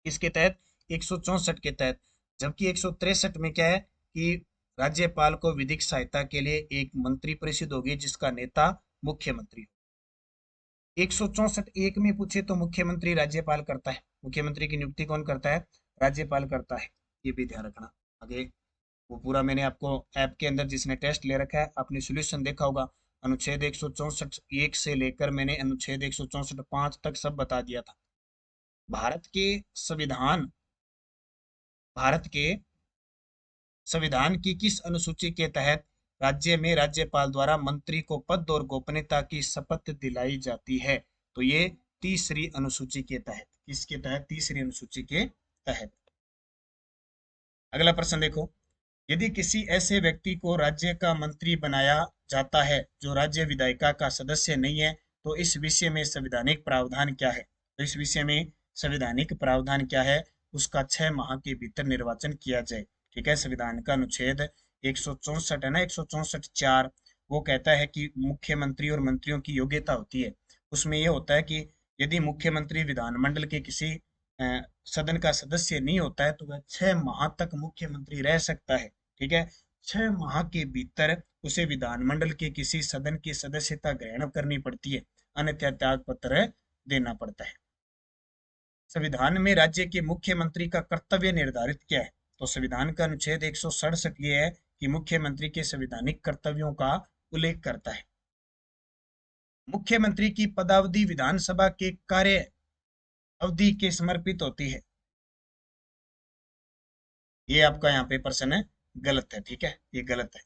किसके तहत? 164 के तहत। जबकि 163 में क्या है कि राज्यपाल को विधिक सहायता के लिए एक मंत्री परिषद होगी जिसका नेता मुख्यमंत्री हो। 164 एक में पूछे तो मुख्यमंत्री राज्यपाल करता है, मुख्यमंत्री की नियुक्ति कौन करता है? राज्यपाल करता है। ये भी ध्यान रखना। आगे वो पूरा मैंने आपको ऐप के अंदर जिसने टेस्ट ले रखा है आपने सॉल्यूशन देखा होगा। अनुच्छेद 164 एक से लेकर मैंने अनुच्छेद 164 5 तक सब बता दिया था। भारत के संविधान भारत के संविधान की किस अनुसूची के तहत राज्य में राज्यपाल द्वारा मंत्री को पद और गोपनीयता की शपथ दिलाई जाती है? तो ये तीसरी अनुसूची के तहत। किसके तहत? तीसरी अनुसूची के तहत। अगला प्रश्न देखो, यदि किसी ऐसे व्यक्ति को राज्य का मंत्री बनाया जाता है जो राज्य विधायिका का सदस्य नहीं है, तो इस विषय में संवैधानिक प्रावधान क्या है? तो इस विषय में संवैधानिक प्रावधान क्या है? उसका 6 माह के भीतर निर्वाचन किया जाए। ठीक है, संविधान का अनुच्छेद 164 है ना, 164(4), वो कहता है कि मुख्यमंत्री और मंत्रियों की योग्यता होती है। उसमें यह होता है कि यदि मुख्यमंत्री विधानमंडल के किसी सदन का सदस्य नहीं होता है तो वह 6 माह तक मुख्यमंत्री रह सकता है। ठीक है, 6 माह के भीतर उसे विधानमंडल के किसी सदन की सदस्यता ग्रहण करनी पड़ती है, अन्यथा त्याग पत्र देना पड़ता है। संविधान में राज्य के मुख्यमंत्री का कर्तव्य निर्धारित किया है। तो संविधान का अनुच्छेद 167 ये है कि मुख्यमंत्री के संवैधानिक कर्तव्यों का उल्लेख करता है। मुख्यमंत्री की पदावधि विधानसभा के कार्य अवधि के समर्पित होती है। ये आपका यहाँ पे प्रश्न है, गलत है। ठीक है, ये गलत है।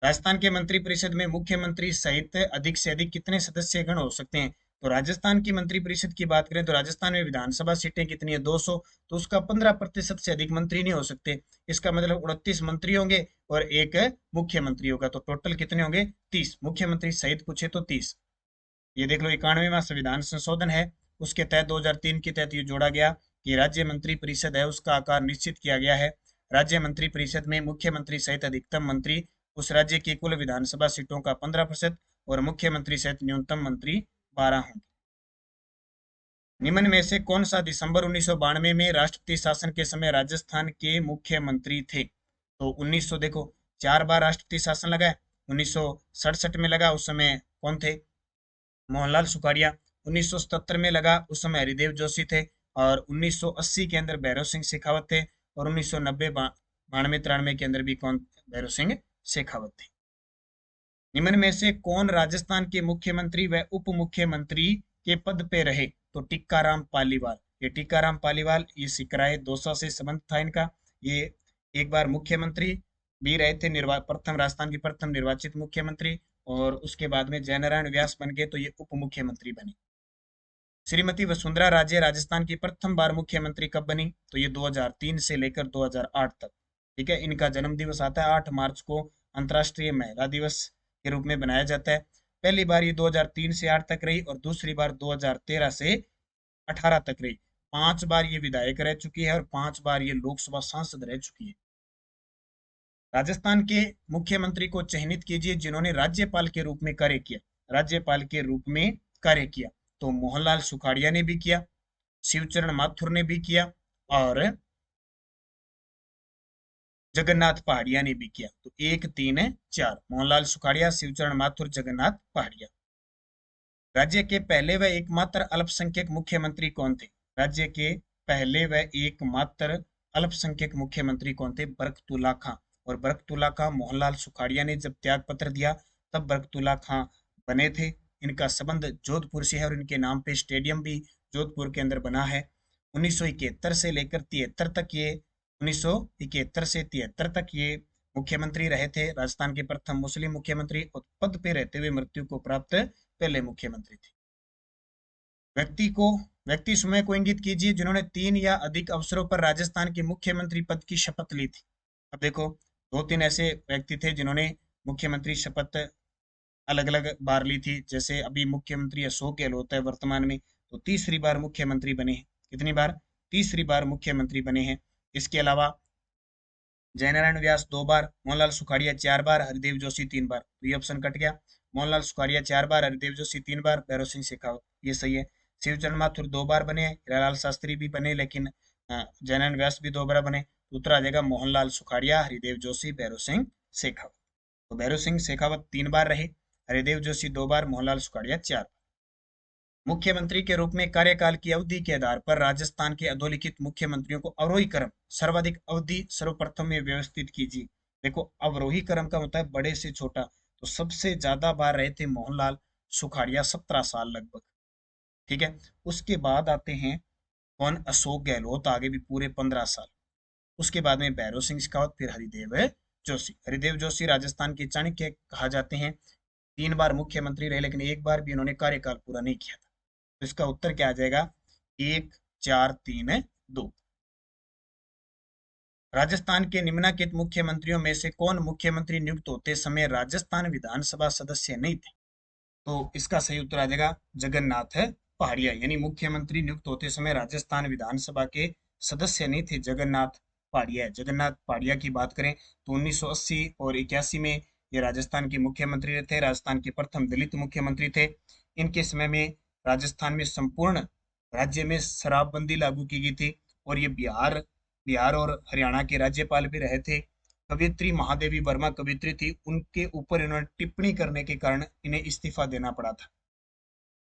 राजस्थान के मंत्रिपरिषद में मुख्यमंत्री सहित अधिक से अधिक कितने सदस्य गण हो सकते हैं? तो राजस्थान की मंत्रिपरिषद की बात करें तो राजस्थान में विधानसभा सीटें कितनी है? 200। तो उसका 15% से अधिक मंत्री नहीं हो सकते। इसका मतलब 29 मंत्री होंगे और एक मुख्यमंत्री होगा। तो टोटल कितने होंगे? 30। मुख्यमंत्री सहित पूछे तो 30। ये देख लो, 91वां संविधान संशोधन है, उसके तहत 2003 के तहत ये जोड़ा गया कि राज्य मंत्री परिषद है उसका आकार निश्चित किया गया है। राज्य मंत्री परिषद में मुख्यमंत्री सहित अधिकतम मंत्री उस राज्य की कुल विधानसभा सीटों का 15% और मुख्यमंत्री सहित न्यूनतम मंत्री 12 होंगे। निम्न में से कौन सा दिसंबर 1992 में राष्ट्रपति शासन के समय राजस्थान के मुख्यमंत्री थे? तो 1900 देखो, 4 बार राष्ट्रपति शासन लगा है। 1967 में लगा, उस समय कौन थे? मोहनलाल सुखाड़िया। 1977 में लगा, उस समय हरिदेव जोशी थे। और 1980 के अंदर भैरव सिंह शेखावत थे। और 1990 92 93 के अंदर भी कौन? भैरव सिंह शेखावत थे। निम्न में से कौन राजस्थान के मुख्यमंत्री व उप मुख्यमंत्री के पद पे रहे? तो टीकाराम पालीवाल। ये टीकाराम पालीवाल, ये सिकराय दौसा से संबंध था इनका। ये एक बार मुख्यमंत्री भी रहे थे, प्रथम राजस्थान के प्रथम निर्वाचित मुख्यमंत्री। और उसके बाद में जयनारायण व्यास बन गए तो ये उप मुख्यमंत्री बने। श्रीमती वसुंधरा राजे राजस्थान की प्रथम बार मुख्यमंत्री कब बनी? तो ये 2003 से लेकर 2008 तक। ठीक है, इनका जन्म दिवस आता है 8 मार्च को, अंतर्राष्ट्रीय महिला दिवस के रूप में बनाया जाता है। पहली बार ये 2003 से 8 तक रही और दूसरी बार 2013 से 18 तक रही। 5 बार ये विधायक रह चुकी है और 5 बार ये लोकसभा सांसद रह चुकी है। राजस्थान के मुख्यमंत्री को चयनित कीजिए जिन्होंने राज्यपाल के रूप में कार्य किया। राज्यपाल के रूप में कार्य किया तो मोहनलाल सुखाड़िया ने भी किया, शिवचरण माथुर ने भी किया और जगन्नाथ पहाड़िया ने भी किया। तो 1 3 4, मोहनलाल सुखाड़िया, शिवचरण माथुर, जगन्नाथ पहाड़िया। राज्य के पहले व एकमात्र अल्पसंख्यक मुख्यमंत्री कौन थे? राज्य के पहले व एकमात्र अल्पसंख्यक मुख्यमंत्री कौन थे? बरकतुल्ला खां। और बरकतुल्ला खां मोहनलाल सुखाड़िया ने जब त्याग पत्र दिया तब बरकतुल्ला खां बने थे। इनका संबंध जोधपुर से है और इनके नाम पे स्टेडियम भी जोधपुर के अंदर बना है। 1971 से लेकर 73 तक ये 1971 से 73 तक ये मुख्यमंत्री रहे थे। राजस्थान के प्रथम मुस्लिम मुख्यमंत्री और पद पे रहते हुए मृत्यु को प्राप्त पहले मुख्यमंत्री थे। व्यक्ति समूह को इंगित कीजिए जिन्होंने 3 या अधिक अवसरों पर राजस्थान के मुख्यमंत्री पद की शपथ ली थी। अब देखो, 2-3 ऐसे व्यक्ति थे जिन्होंने मुख्यमंत्री शपथ अलग अलग बार ली थी। जैसे अभी मुख्यमंत्री अशोक गहलोत है वर्तमान में, तो तीसरी बार मुख्यमंत्री बने हैं। कितनी बार? तीसरी बार मुख्यमंत्री बने हैं। इसके अलावा जयनारायण व्यास 2 बार, मोहनलाल सुखाड़िया 4 बार, हरिदेव जोशी 3 बार। तो ये ऑप्शन कट गया। मोहनलाल सुखाड़िया 4 बार, हरिदेव जोशी 3 बार, भैरव सिंह शेखावत, ये सही है। शिवचरण माथुर 2 बार बने हैं, हीरालाल शास्त्री भी बने, लेकिन जयनारायण व्यास भी 2 बार बने। तो उत्तर आ जाएगा मोहनलाल सुखाड़िया, हरिदेव जोशी, भैरव सिंह शेखावत। तो भैरव सिंह शेखावत 3 बार रहे, हरिदेव जोशी 2 बार, मोहनलाल सुखाड़िया 4। मुख्यमंत्री के रूप में कार्यकाल की अवधि के आधार पर राजस्थान के अधोलिखित मुख्यमंत्रियों को अवरोही क्रम सर्वाधिक अवधि सर्वप्रथम में व्यवस्थित कीजिए। देखो, अवरोही क्रम का मतलब है बड़े से छोटा। तो सबसे ज्यादा बार रहे थे मोहनलाल सुखाड़िया, 17 साल लगभग। ठीक है। उसके बाद आते हैं कौन, अशोक गहलोत, आगे भी पूरे 15 साल। उसके बाद में भैरव सिंह शेखावत, फिर हरिदेव जोशी। हरिदेव जोशी राजस्थान के चाणक्य कहा जाते हैं। 3 बार मुख्यमंत्री रहे, लेकिन एक बार भी इन्होंने कार्यकाल पूरा नहीं किया था। तो इसका उत्तर क्या आ जाएगा, 1 4 3 2। राजस्थान के निम्नलिखित मुख्यमंत्रियों में से कौन मुख्यमंत्री नियुक्त होते समय राजस्थान विधानसभा सदस्य नहीं थे? तो इसका सही उत्तर आ जाएगा जगन्नाथ पहाड़िया, यानी मुख्यमंत्री नियुक्त होते समय राजस्थान विधानसभा के सदस्य नहीं थे, जगन्नाथ पहाड़िया। जगन्नाथ पहाड़िया की बात करें तो 1980 और 81 में ये राजस्थान के मुख्यमंत्री थे, राजस्थान के प्रथम दलित मुख्यमंत्री थे। इनके समय में राजस्थान में संपूर्ण राज्य में शराबबंदी लागू की गई थी, और ये बिहार बिहार और हरियाणा के राज्यपाल भी रहे थे। कवियत्री महादेवी वर्मा कवियत्री थी, उनके ऊपर इन्होंने टिप्पणी करने के कारण इन्हें इस्तीफा देना पड़ा था।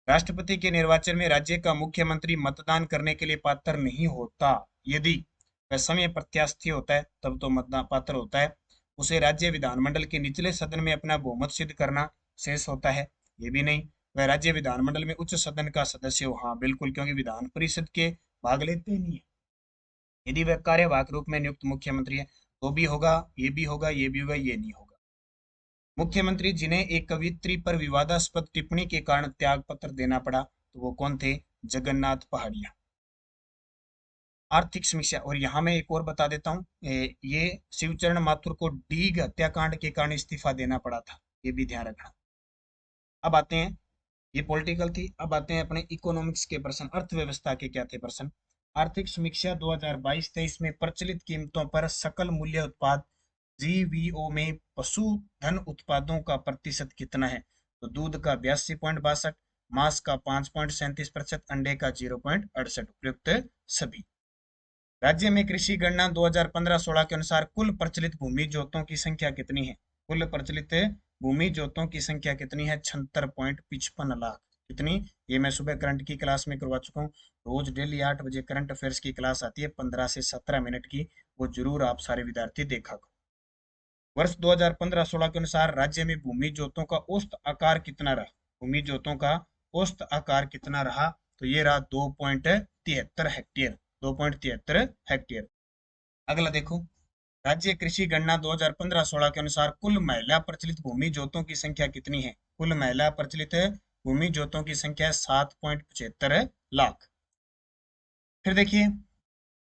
राष्ट्रपति के निर्वाचन में राज्य का मुख्यमंत्री मतदान करने के लिए पात्र नहीं होता। यदि वह समय प्रत्याशी होता है तब तो मतदान पात्र होता है। उसे राज्य विधानमंडल के निचले सदन में अपना बहुमत सिद्ध करना शेष होता है। ये भी नहीं। वह राज्य विधानमंडल में उच्च सदन का सदस्य हो, हाँ बिल्कुल, क्योंकि विधान परिषद के भाग लेते ही नहीं है। यदि वह कार्यवाहक रूप में नियुक्त मुख्यमंत्री है तो भी होगा, ये भी होगा, ये भी होगा, ये नहीं होगा। मुख्यमंत्री जिन्हें एक कवियत्री पर विवादास्पद टिप्पणी के कारण त्याग पत्र देना पड़ा, तो वो कौन थे? जगन्नाथ पहाड़िया। आर्थिक समीक्षा, और यहाँ मैं एक और बता देता हूँ, ये शिवचरण माथुर को डीग हत्याकांड के कारण इस्तीफा देना पड़ा था, ये भी ध्यान रखना। अब आते हैं, ये पॉलिटिकल थी, अब आते हैं अपने इकोनॉमिक्स के प्रश्न, अर्थव्यवस्था के क्या थे प्रश्न। आर्थिक समीक्षा 2022-23 में प्रचलित कीमतों पर सकल मूल्य उत्पाद जीवीओ में पशुधन उत्पादों का प्रतिशत कितना है? तो दूध का 82.62, मांस का 5.37%, अंडे का 0.68, उपयुक्त सभी। राज्य में कृषि गणना 2015-16 के अनुसार कुल प्रचलित भूमि जोतों की संख्या कितनी है? कुल प्रचलित भूमि जोतों की संख्या कितनी है? 76.55 लाख। कितनी? ये मैं सुबह करंट की क्लास में करवा चुका हूँ। रोज डेली 8 बजे करंट अफेयर्स की क्लास आती है, 15 से 17 मिनट की, वो जरूर आप सारे विद्यार्थी देखा करो। वर्ष 2015-16 के अनुसार राज्य में भूमि जोतों का औसत आकार कितना रहा? भूमि जोतों का औसत आकार कितना रहा? तो ये रहा 2.73 हेक्टेयर। 2.73 हेक्टेयर। अगला देखो, राज्य कृषि गणना 2015-16 के अनुसार कुल महिला प्रचलित भूमि जोतों की संख्या कितनी है? कुल महिला प्रचलित भूमि जोतों की संख्या 7.75 लाख। फिर देखिए,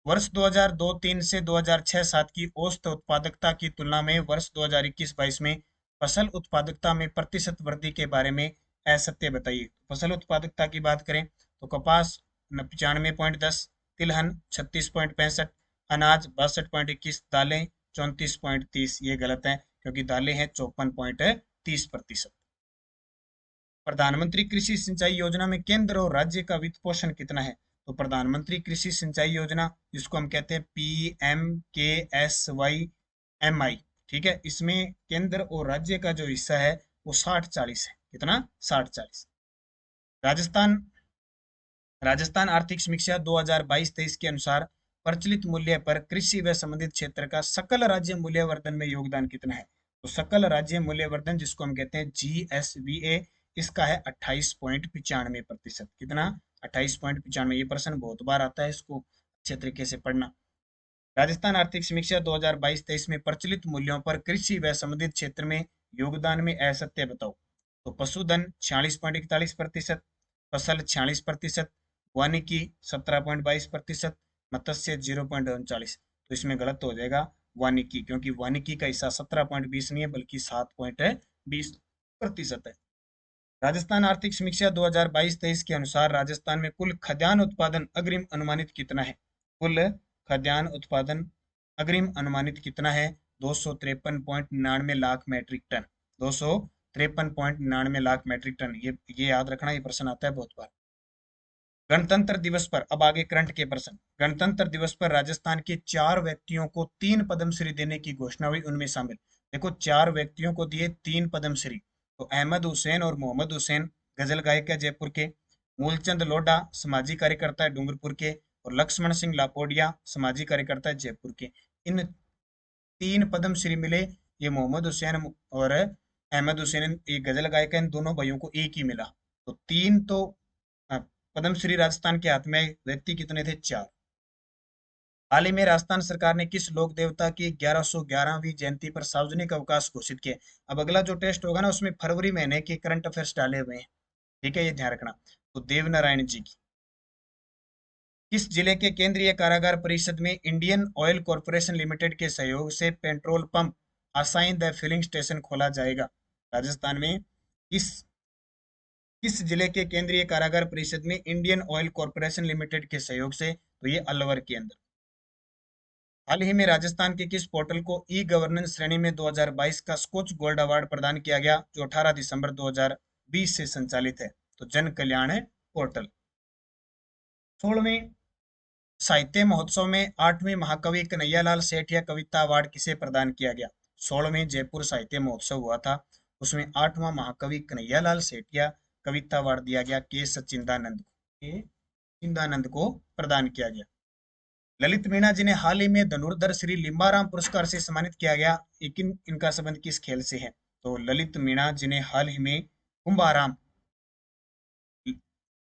वर्ष 2002-03 से 2006-07 की औसत उत्पादकता की तुलना में वर्ष 2021-22 में फसल उत्पादकता में प्रतिशत वृद्धि के बारे में असत्य बताइए। फसल उत्पादकता की बात करें तो कपास 95.10, तिलहन 36.65, अनाज 62.21, दालें 34.30। ये गलत है, क्योंकि दालें हैं 54.30%। प्रधानमंत्री कृषि सिंचाई योजना में केंद्र और राज्य का वित्त पोषण कितना है? तो प्रधानमंत्री कृषि सिंचाई योजना, जिसको हम कहते हैं PMKSYMI, ठीक है, इसमें केंद्र और राज्य का जो हिस्सा है वो 60-40 है। कितना? 60-40। राजस्थान राजस्थान आर्थिक समीक्षा 2022-23 के अनुसार प्रचलित मूल्य पर कृषि व संबंधित क्षेत्र का सकल राज्य मूल्यवर्धन में योगदान कितना है? तो सकल राज्य मूल्यवर्धन, जिसको हम कहते हैं GSVA, इसका है 28.95%। कितना? 28.95। ये प्रश्न बहुत बार आता है, इसको अच्छे तरीके से पढ़ना। राजस्थान आर्थिक समीक्षा 2022-23 में प्रचलित मूल्यों पर कृषि व संबंधित क्षेत्र में योगदान में असत्य बताओ। तो पशुधन 46.41%, फसल 46%, वानिकी 17.22%, मत्स्य 0.39। तो इसमें गलत हो जाएगा वानिकी, क्योंकि वानिकी का हिस्सा 17.20 नहीं है बल्कि 7.20% है। राजस्थान आर्थिक समीक्षा 2022-23 के अनुसार राजस्थान में कुल खाद्यान्न उत्पादन अग्रिम अनुमानित कितना है? कुल खाद्यान्न उत्पादन अग्रिम अनुमानित कितना है? 253.99 lakh metric ton. 253.99 lakh metric ton. ये याद रखना, ये प्रश्न आता है बहुत बार। गणतंत्र दिवस पर, अब आगे करंट के प्रश्न। गणतंत्र दिवस पर राजस्थान के 4 व्यक्तियों को 3 पद्मश्री देने की घोषणा हुई, उनमें शामिल। देखो, 4 व्यक्तियों को दिए 3 पद्मश्री। तो अहमद हुसैन और मोहम्मद हुसैन, गजल गायक है जयपुर के। मूलचंद लोढ़ा, सामाजिक कार्यकर्ता है डूंगरपुर के। और लक्ष्मण सिंह लापोडिया, सामाजिक कार्यकर्ता है जयपुर के। इन 3 पद्मश्री मिले। ये मोहम्मद हुसैन और अहमद हुसैन, ये गजल गायक है, इन दोनों भाइयों को एक ही मिला। तो 3 तो पद्मश्री राजस्थान के हाथ में। व्यक्ति कितने थे? 4। हाल ही में राजस्थान सरकार ने किस लोक देवता की 1111वीं जयंती पर सार्वजनिक अवकाश घोषित किया? अब अगला जो टेस्ट होगा ना, उसमें फरवरी महीने के करंट अफेयर्स डाले हुए हैं। ठीक है, ये ध्यान रखना। तो देवनारायण जी की। किस जिले के केंद्रीय कारागार परिषद में इंडियन ऑयल कॉरपोरेशन लिमिटेड के सहयोग से petrol pump assign the filling station खोला जाएगा? राजस्थान में किस जिले के केंद्रीय कारागार परिषद में इंडियन ऑयल कॉरपोरेशन लिमिटेड के सहयोग से? तो ये अलवर के अंदर। हाल ही में राजस्थान के किस पोर्टल को ई गवर्नेंस श्रेणी में 2022 का स्कॉच गोल्ड अवार्ड प्रदान किया गया, जो 18 दिसंबर 2020 से संचालित है? तो जन कल्याण पोर्टल। 16वें साहित्य महोत्सव में 8वें महाकवि कन्हैयालाल सेठिया कविता अवार्ड किसे प्रदान किया गया? 16वें जयपुर साहित्य महोत्सव हुआ था, उसमें 8वां महाकवि कन्हैयालाल सेठिया कविता अवार्ड दिया गया के सच्चिदानंद को प्रदान किया गया। ललित मीणा जिन्हें हाल ही में धनुर्धर श्री लिम्बाराम पुरस्कार से सम्मानित किया गया, लेकिन इनका संबंध किस खेल से है? तो ललित मीणा जिन्हें हाल ही में कुंभाराम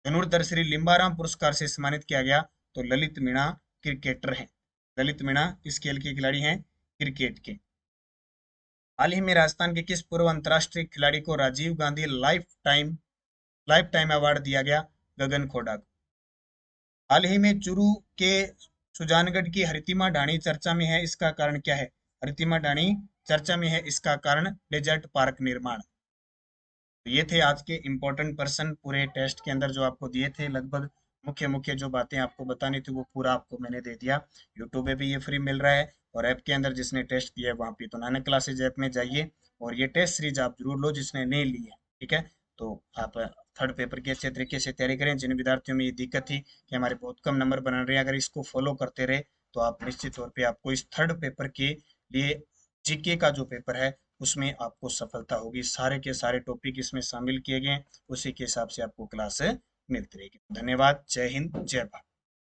धनुर्धर श्री लिम्बाराम पुरस्कार से सम्मानित किया गया। तो ललित मीणा क्रिकेटर हैं। ललित मीणा किस खेल के खिलाड़ी हैं? क्रिकेट के। हाल ही में राजस्थान के किस पूर्व अंतर्राष्ट्रीय खिलाड़ी को Rajiv Gandhi lifetime award दिया गया? गगन खोड़ा को। हाल ही में चूरू के सुजानगढ़ की हरितिमा ढाणी चर्चा में है, इसका कारण क्या है? हरितिमा ढाणी चर्चा में है, इसका कारण डेजर्ट पार्क निर्माण। तो ये थे आज के इम्पोर्टेंट पर्सन पूरे टेस्ट के अंदर जो आपको दिए थे। लगभग मुख्य मुख्य जो बातें आपको बतानी थी वो पूरा आपको मैंने दे दिया। यूट्यूब पे भी ये फ्री मिल रहा है, और ऐप के अंदर जिसने टेस्ट दिया है वहाँ पे। तो नानक क्लासेज ऐप में जाइए और ये टेस्ट सीरीज आप जरूर लो जिसने नहीं ली है। ठीक है, तो आप थर्ड पेपर की अच्छे तरीके से तैयारी करें। जिन विद्यार्थियों में ये दिक्कत थी कि हमारे बहुत कम नंबर बन रहे हैं, अगर इसको फॉलो करते रहे तो आप निश्चित तौर पे आपको इस थर्ड पेपर के लिए जीके का जो पेपर है उसमें आपको सफलता होगी। सारे के सारे टॉपिक इसमें शामिल किए गए हैं, उसी के हिसाब से आपको क्लास मिलती रहेगी। धन्यवाद। जय हिंद, जय भारत।